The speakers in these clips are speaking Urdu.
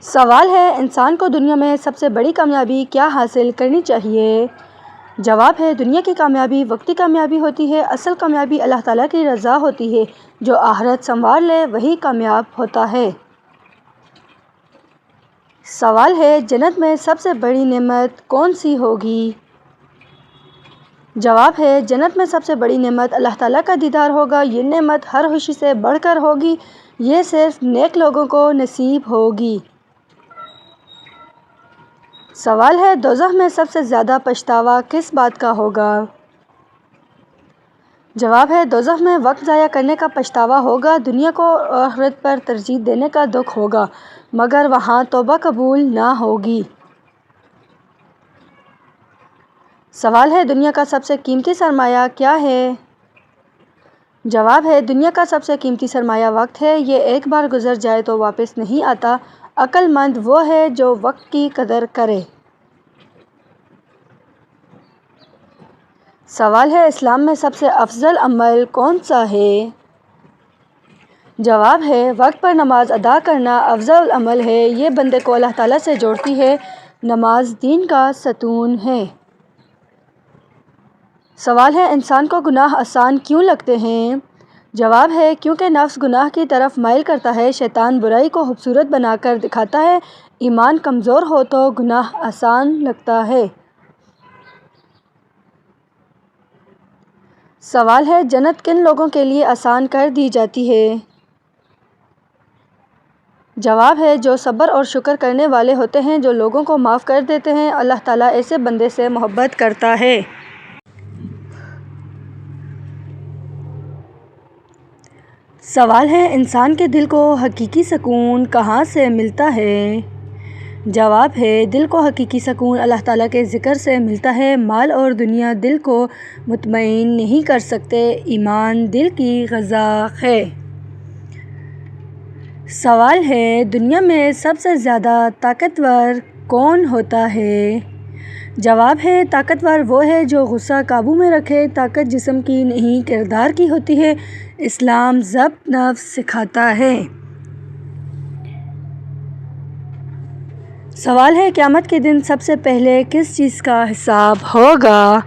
سوال ہے انسان کو دنیا میں سب سے بڑی کامیابی کیا حاصل کرنی چاہیے؟ جواب ہے دنیا کی کامیابی وقتی کامیابی ہوتی ہے، اصل کامیابی اللہ تعالیٰ کی رضا ہوتی ہے۔ جو آخرت سنوار لے وہی کامیاب ہوتا ہے۔ سوال ہے جنت میں سب سے بڑی نعمت کون سی ہوگی؟ جواب ہے جنت میں سب سے بڑی نعمت اللہ تعالیٰ کا دیدار ہوگا۔ یہ نعمت ہر خوشی سے بڑھ کر ہوگی، یہ صرف نیک لوگوں کو نصیب ہوگی۔ سوال ہے دوزخ میں سب سے زیادہ پچھتاوا کس بات کا ہوگا؟ جواب ہے دوزخ میں وقت ضائع کرنے کا پچھتاوا ہوگا، دنیا کو آخرت پر ترجیح دینے کا دکھ ہوگا، مگر وہاں توبہ قبول نہ ہوگی۔ سوال ہے دنیا کا سب سے قیمتی سرمایہ کیا ہے؟ جواب ہے دنیا کا سب سے قیمتی سرمایہ وقت ہے، یہ ایک بار گزر جائے تو واپس نہیں آتا۔ عقل مند وہ ہے جو وقت کی قدر کرے۔ سوال ہے اسلام میں سب سے افضل عمل کون سا ہے؟ جواب ہے وقت پر نماز ادا کرنا افضل عمل ہے، یہ بندے کو اللہ تعالیٰ سے جوڑتی ہے۔ نماز دین کا ستون ہے۔ سوال ہے انسان کو گناہ آسان کیوں لگتے ہیں؟ جواب ہے کیونکہ نفس گناہ کی طرف مائل کرتا ہے، شیطان برائی کو خوبصورت بنا کر دکھاتا ہے، ایمان کمزور ہو تو گناہ آسان لگتا ہے۔ سوال ہے جنت کن لوگوں کے لیے آسان کر دی جاتی ہے؟ جواب ہے جو صبر اور شکر کرنے والے ہوتے ہیں، جو لوگوں کو معاف کر دیتے ہیں، اللہ تعالیٰ ایسے بندے سے محبت کرتا ہے۔ سوال ہے انسان کے دل کو حقیقی سکون کہاں سے ملتا ہے؟ جواب ہے دل کو حقیقی سکون اللہ تعالیٰ کے ذکر سے ملتا ہے۔ مال اور دنیا دل کو مطمئن نہیں کر سکتے، ایمان دل کی غذا ہے۔ سوال ہے دنیا میں سب سے زیادہ طاقتور کون ہوتا ہے؟ جواب ہے طاقتور وہ ہے جو غصہ قابو میں رکھے، طاقت جسم کی نہیں کردار کی ہوتی ہے، اسلام ضبط نفس سکھاتا ہے۔ سوال ہے قیامت کے دن سب سے پہلے کس چیز کا حساب ہوگا؟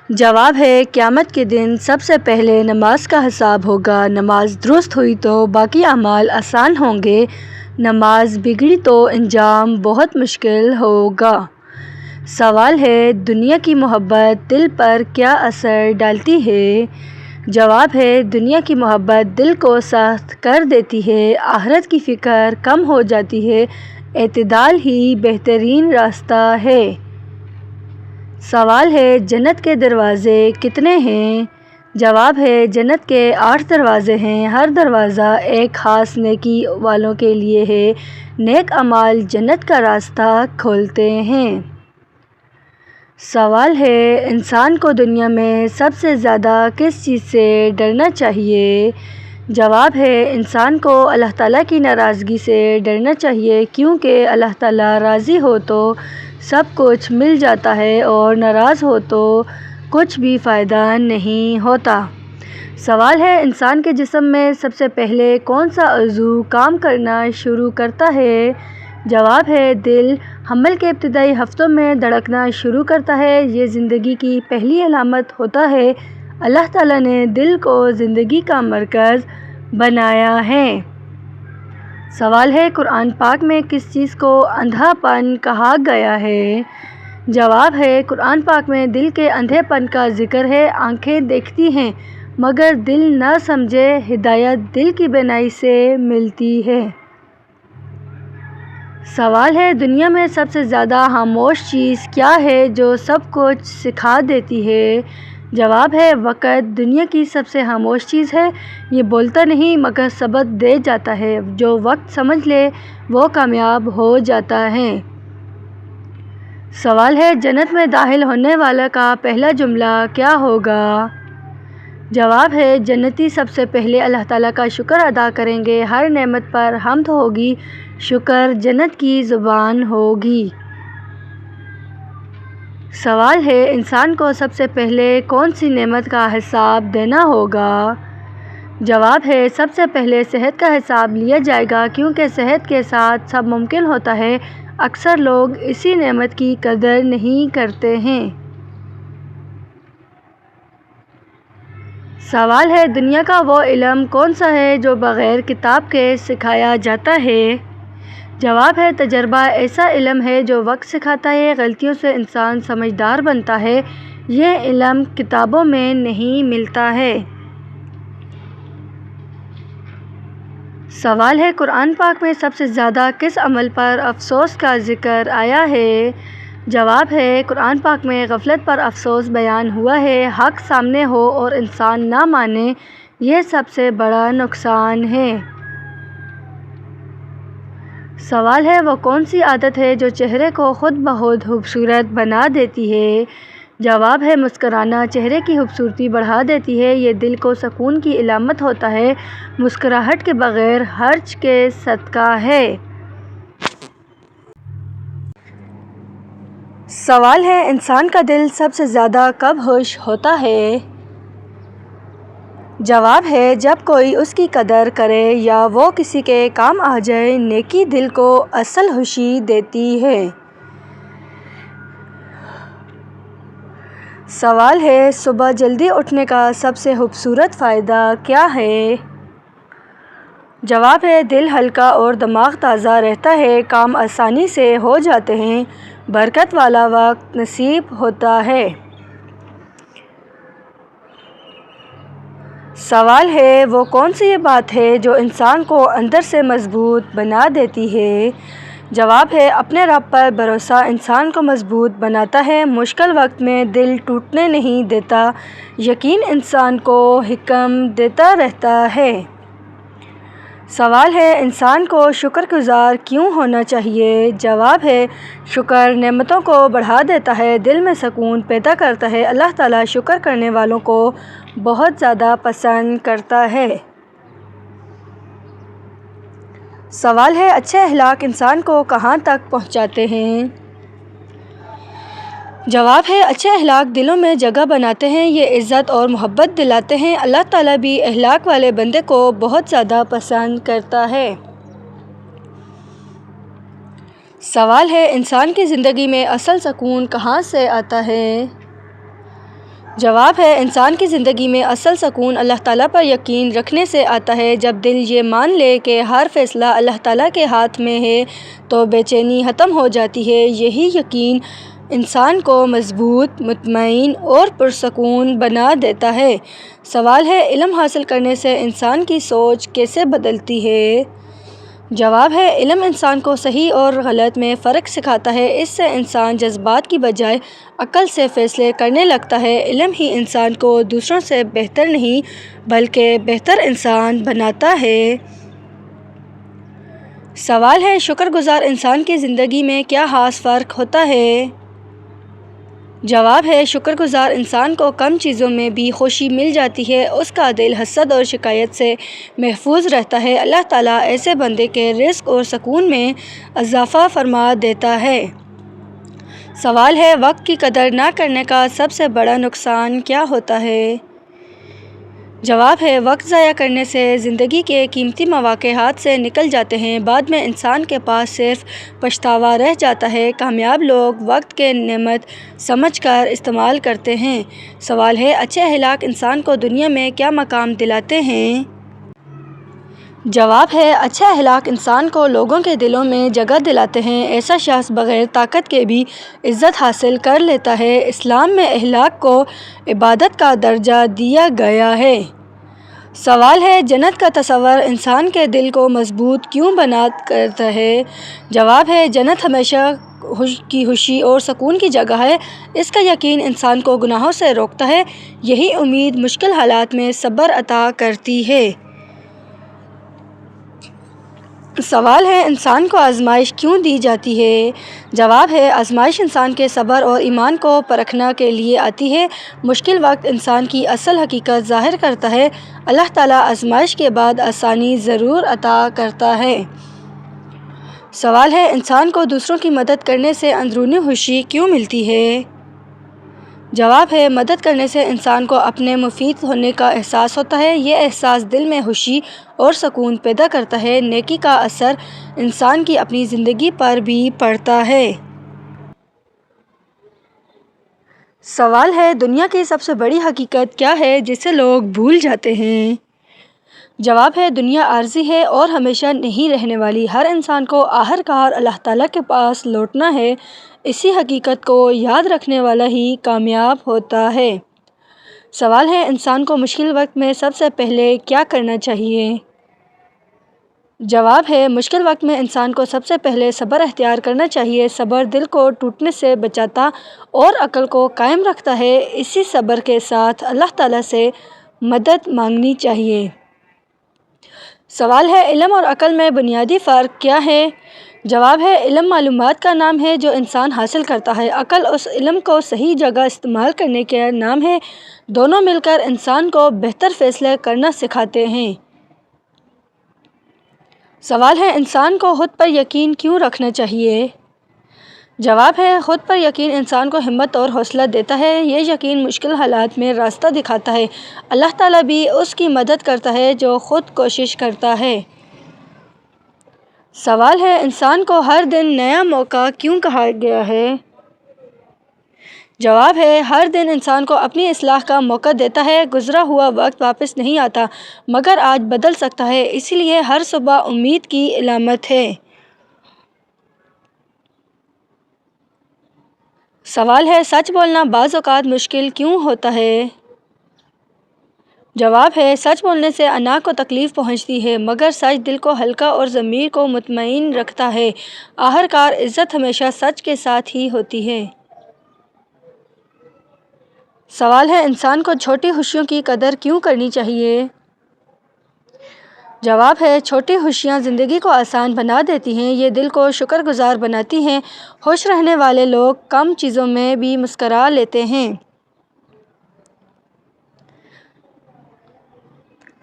جواب ہے قیامت کے دن سب سے پہلے نماز کا حساب ہوگا، نماز درست ہوئی تو باقی اعمال آسان ہوں گے، نماز بگڑی تو انجام بہت مشکل ہوگا۔ سوال ہے دنیا کی محبت دل پر کیا اثر ڈالتی ہے؟ جواب ہے دنیا کی محبت دل کو سخت کر دیتی ہے، آخرت کی فکر کم ہو جاتی ہے، اعتدال ہی بہترین راستہ ہے۔ سوال ہے جنت کے دروازے کتنے ہیں؟ جواب ہے جنت کے 8 دروازے ہیں، ہر دروازہ ایک خاص نیکی والوں کے لیے ہے، نیک اعمال جنت کا راستہ کھولتے ہیں۔ سوال ہے انسان کو دنیا میں سب سے زیادہ کس چیز سے ڈرنا چاہیے؟ جواب ہے انسان کو اللہ تعالیٰ کی ناراضگی سے ڈرنا چاہیے، کیونکہ اللہ تعالیٰ راضی ہو تو سب کچھ مل جاتا ہے اور ناراض ہو تو کچھ بھی فائدہ نہیں ہوتا۔ سوال ہے انسان کے جسم میں سب سے پہلے کون سا عضو کام کرنا شروع کرتا ہے؟ جواب ہے دل حمل کے ابتدائی ہفتوں میں دھڑکنا شروع کرتا ہے، یہ زندگی کی پہلی علامت ہوتا ہے۔ اللہ تعالیٰ نے دل کو زندگی کا مرکز بنایا ہے۔ سوال ہے قرآن پاک میں کس چیز کو اندھا پن کہا گیا ہے؟ جواب ہے قرآن پاک میں دل کے اندھے پن کا ذکر ہے، آنکھیں دیکھتی ہیں مگر دل نہ سمجھے، ہدایت دل کی بینائی سے ملتی ہے۔ سوال ہے دنیا میں سب سے زیادہ خاموش چیز کیا ہے جو سب کچھ سکھا دیتی ہے؟ جواب ہے وقت دنیا کی سب سے خاموش چیز ہے، یہ بولتا نہیں مگر سبق دے جاتا ہے، جو وقت سمجھ لے وہ کامیاب ہو جاتا ہے۔ سوال ہے جنت میں داخل ہونے والا کا پہلا جملہ کیا ہوگا؟ جواب ہے جنتی سب سے پہلے اللہ تعالیٰ کا شکر ادا کریں گے، ہر نعمت پر حمد ہوگی، شکر جنت کی زبان ہوگی۔ سوال ہے انسان کو سب سے پہلے کون سی نعمت کا حساب دینا ہوگا؟ جواب ہے سب سے پہلے صحت کا حساب لیا جائے گا، کیونکہ صحت کے ساتھ سب ممکن ہوتا ہے۔ اکثر لوگ اسی نعمت کی قدر نہیں کرتے ہیں۔ سوال ہے دنیا کا وہ علم کون سا ہے جو بغیر کتاب کے سکھایا جاتا ہے؟ جواب ہے تجربہ ایسا علم ہے جو وقت سکھاتا ہے، غلطیوں سے انسان سمجھدار بنتا ہے۔ یہ علم کتابوں میں نہیں ملتا ہے۔ سوال ہے قرآن پاک میں سب سے زیادہ کس عمل پر افسوس کا ذکر آیا ہے؟ جواب ہے قرآن پاک میں غفلت پر افسوس بیان ہوا ہے۔ حق سامنے ہو اور انسان نہ مانے، یہ سب سے بڑا نقصان ہے۔ سوال ہے وہ کون سی عادت ہے جو چہرے کو خود بخود خوبصورت بنا دیتی ہے؟ جواب ہے مسکرانا چہرے کی خوبصورتی بڑھا دیتی ہے۔ یہ دل کو سکون کی علامت ہوتا ہے۔ مسکراہٹ کے بغیر حرج کے صدقہ ہے۔ سوال ہے انسان کا دل سب سے زیادہ کب خوش ہوتا ہے؟ جواب ہے جب کوئی اس کی قدر کرے یا وہ کسی کے کام آ جائے۔ نیکی دل کو اصل خوشی دیتی ہے۔ سوال ہے صبح جلدی اٹھنے کا سب سے خوبصورت فائدہ کیا ہے؟ جواب ہے دل ہلکا اور دماغ تازہ رہتا ہے، کام آسانی سے ہو جاتے ہیں، برکت والا وقت نصیب ہوتا ہے۔ سوال ہے وہ کون سی بات ہے جو انسان کو اندر سے مضبوط بنا دیتی ہے؟ جواب ہے اپنے رب پر بھروسہ انسان کو مضبوط بناتا ہے، مشکل وقت میں دل ٹوٹنے نہیں دیتا، یقین انسان کو حکمت دیتا رہتا ہے۔ سوال ہے انسان کو شکر گزار کیوں ہونا چاہیے؟ جواب ہے شکر نعمتوں کو بڑھا دیتا ہے، دل میں سکون پیدا کرتا ہے، اللہ تعالیٰ شکر کرنے والوں کو بہت زیادہ پسند کرتا ہے۔ سوال ہے اچھے اخلاق انسان کو کہاں تک پہنچاتے ہیں؟ جواب ہے اچھے اخلاق دلوں میں جگہ بناتے ہیں، یہ عزت اور محبت دلاتے ہیں، اللہ تعالیٰ بھی اخلاق والے بندے کو بہت زیادہ پسند کرتا ہے۔ سوال ہے انسان کی زندگی میں اصل سکون کہاں سے آتا ہے؟ جواب ہے انسان کی زندگی میں اصل سکون اللہ تعالیٰ پر یقین رکھنے سے آتا ہے۔ جب دل یہ مان لے کہ ہر فیصلہ اللہ تعالیٰ کے ہاتھ میں ہے تو بے چینی ختم ہو جاتی ہے۔ یہی یقین انسان کو مضبوط، مطمئن اور پرسکون بنا دیتا ہے۔ سوال ہے علم حاصل کرنے سے انسان کی سوچ کیسے بدلتی ہے؟ جواب ہے علم انسان کو صحیح اور غلط میں فرق سکھاتا ہے، اس سے انسان جذبات کی بجائے عقل سے فیصلے کرنے لگتا ہے۔ علم ہی انسان کو دوسروں سے بہتر نہیں بلکہ بہتر انسان بناتا ہے۔ سوال ہے شکر گزار انسان کی زندگی میں کیا خاص فرق ہوتا ہے؟ جواب ہے شکر گزار انسان کو کم چیزوں میں بھی خوشی مل جاتی ہے، اس کا دل حسد اور شکایت سے محفوظ رہتا ہے، اللہ تعالیٰ ایسے بندے کے رزق اور سکون میں اضافہ فرما دیتا ہے۔ سوال ہے وقت کی قدر نہ کرنے کا سب سے بڑا نقصان کیا ہوتا ہے؟ جواب ہے وقت ضائع کرنے سے زندگی کے قیمتی مواقع ہاتھ سے نکل جاتے ہیں، بعد میں انسان کے پاس صرف پچھتاوا رہ جاتا ہے۔ کامیاب لوگ وقت کے نعمت سمجھ کر استعمال کرتے ہیں۔ سوال ہے اچھے اخلاق انسان کو دنیا میں کیا مقام دلاتے ہیں؟ جواب ہے اچھے اخلاق انسان کو لوگوں کے دلوں میں جگہ دلاتے ہیں، ایسا شخص بغیر طاقت کے بھی عزت حاصل کر لیتا ہے۔ اسلام میں اخلاق کو عبادت کا درجہ دیا گیا ہے۔ سوال ہے جنت کا تصور انسان کے دل کو مضبوط کیوں بنا کرتا ہے؟ جواب ہے جنت ہمیشہ کی خوشی اور سکون کی جگہ ہے، اس کا یقین انسان کو گناہوں سے روکتا ہے، یہی امید مشکل حالات میں صبر عطا کرتی ہے۔ سوال ہے انسان کو آزمائش کیوں دی جاتی ہے؟ جواب ہے آزمائش انسان کے صبر اور ایمان کو پرکھنے کے لیے آتی ہے، مشکل وقت انسان کی اصل حقیقت ظاہر کرتا ہے، اللہ تعالیٰ آزمائش کے بعد آسانی ضرور عطا کرتا ہے۔ سوال ہے انسان کو دوسروں کی مدد کرنے سے اندرونی خوشی کیوں ملتی ہے؟ جواب ہے مدد کرنے سے انسان کو اپنے مفید ہونے کا احساس ہوتا ہے۔ یہ احساس دل میں خوشی اور سکون پیدا کرتا ہے۔ نیکی کا اثر انسان کی اپنی زندگی پر بھی پڑتا ہے۔ سوال ہے دنیا کی سب سے بڑی حقیقت کیا ہے جسے لوگ بھول جاتے ہیں؟ جواب ہے دنیا عارضی ہے اور ہمیشہ نہیں رہنے والی۔ ہر انسان کو آخرکار اللہ تعالیٰ کے پاس لوٹنا ہے۔ اسی حقیقت کو یاد رکھنے والا ہی کامیاب ہوتا ہے۔ سوال ہے انسان کو مشکل وقت میں سب سے پہلے کیا کرنا چاہیے؟ جواب ہے مشکل وقت میں انسان کو سب سے پہلے صبر اختیار کرنا چاہیے۔ صبر دل کو ٹوٹنے سے بچاتا اور عقل کو قائم رکھتا ہے۔ اسی صبر کے ساتھ اللہ تعالیٰ سے مدد مانگنی چاہیے۔ سوال ہے علم اور عقل میں بنیادی فرق کیا ہے؟ جواب ہے علم معلومات کا نام ہے جو انسان حاصل کرتا ہے۔ عقل اس علم کو صحیح جگہ استعمال کرنے کا نام ہے۔ دونوں مل کر انسان کو بہتر فیصلے کرنا سکھاتے ہیں۔ سوال ہے انسان کو خود پر یقین کیوں رکھنا چاہیے؟ جواب ہے خود پر یقین انسان کو ہمت اور حوصلہ دیتا ہے۔ یہ یقین مشکل حالات میں راستہ دکھاتا ہے۔ اللہ تعالیٰ بھی اس کی مدد کرتا ہے جو خود کوشش کرتا ہے۔ سوال ہے انسان کو ہر دن نیا موقع کیوں کہا گیا ہے؟ جواب ہے ہر دن انسان کو اپنی اصلاح کا موقع دیتا ہے۔ گزرا ہوا وقت واپس نہیں آتا مگر آج بدل سکتا ہے، اسی لیے ہر صبح امید کی علامت ہے۔ سوال ہے سچ بولنا بعض اوقات مشکل کیوں ہوتا ہے؟ جواب ہے سچ بولنے سے انا کو تکلیف پہنچتی ہے مگر سچ دل کو ہلکا اور ضمیر کو مطمئن رکھتا ہے۔ آخرکار عزت ہمیشہ سچ کے ساتھ ہی ہوتی ہے۔ سوال ہے انسان کو چھوٹی خوشیوں کی قدر کیوں کرنی چاہیے؟ جواب ہے چھوٹی خوشیاں زندگی کو آسان بنا دیتی ہیں۔ یہ دل کو شکر گزار بناتی ہیں۔ خوش رہنے والے لوگ کم چیزوں میں بھی مسکرا لیتے ہیں۔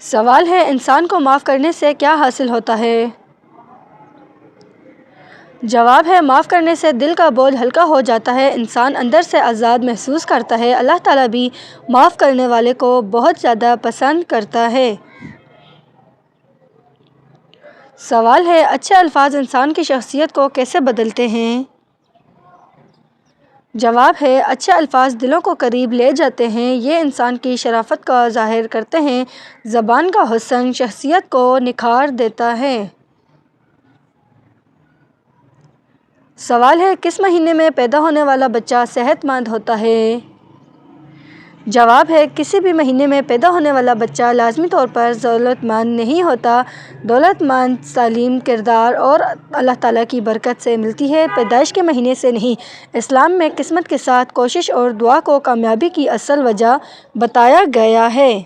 سوال ہے انسان کو معاف کرنے سے کیا حاصل ہوتا ہے؟ جواب ہے معاف کرنے سے دل کا بوجھ ہلکا ہو جاتا ہے۔ انسان اندر سے آزاد محسوس کرتا ہے۔ اللہ تعالیٰ بھی معاف کرنے والے کو بہت زیادہ پسند کرتا ہے۔ سوال ہے اچھے الفاظ انسان کی شخصیت کو کیسے بدلتے ہیں؟ جواب ہے اچھے الفاظ دلوں کو قریب لے جاتے ہیں۔ یہ انسان کی شرافت کا ظاہر کرتے ہیں۔ زبان کا حسن شخصیت کو نکھار دیتا ہے۔ سوال ہے کس مہینے میں پیدا ہونے والا بچہ صحت مند ہوتا ہے؟ جواب ہے کسی بھی مہینے میں پیدا ہونے والا بچہ لازمی طور پر دولت مند نہیں ہوتا۔ دولت مند سالم کردار اور اللہ تعالیٰ کی برکت سے ملتی ہے، پیدائش کے مہینے سے نہیں۔ اسلام میں قسمت کے ساتھ کوشش اور دعا کو کامیابی کی اصل وجہ بتایا گیا ہے۔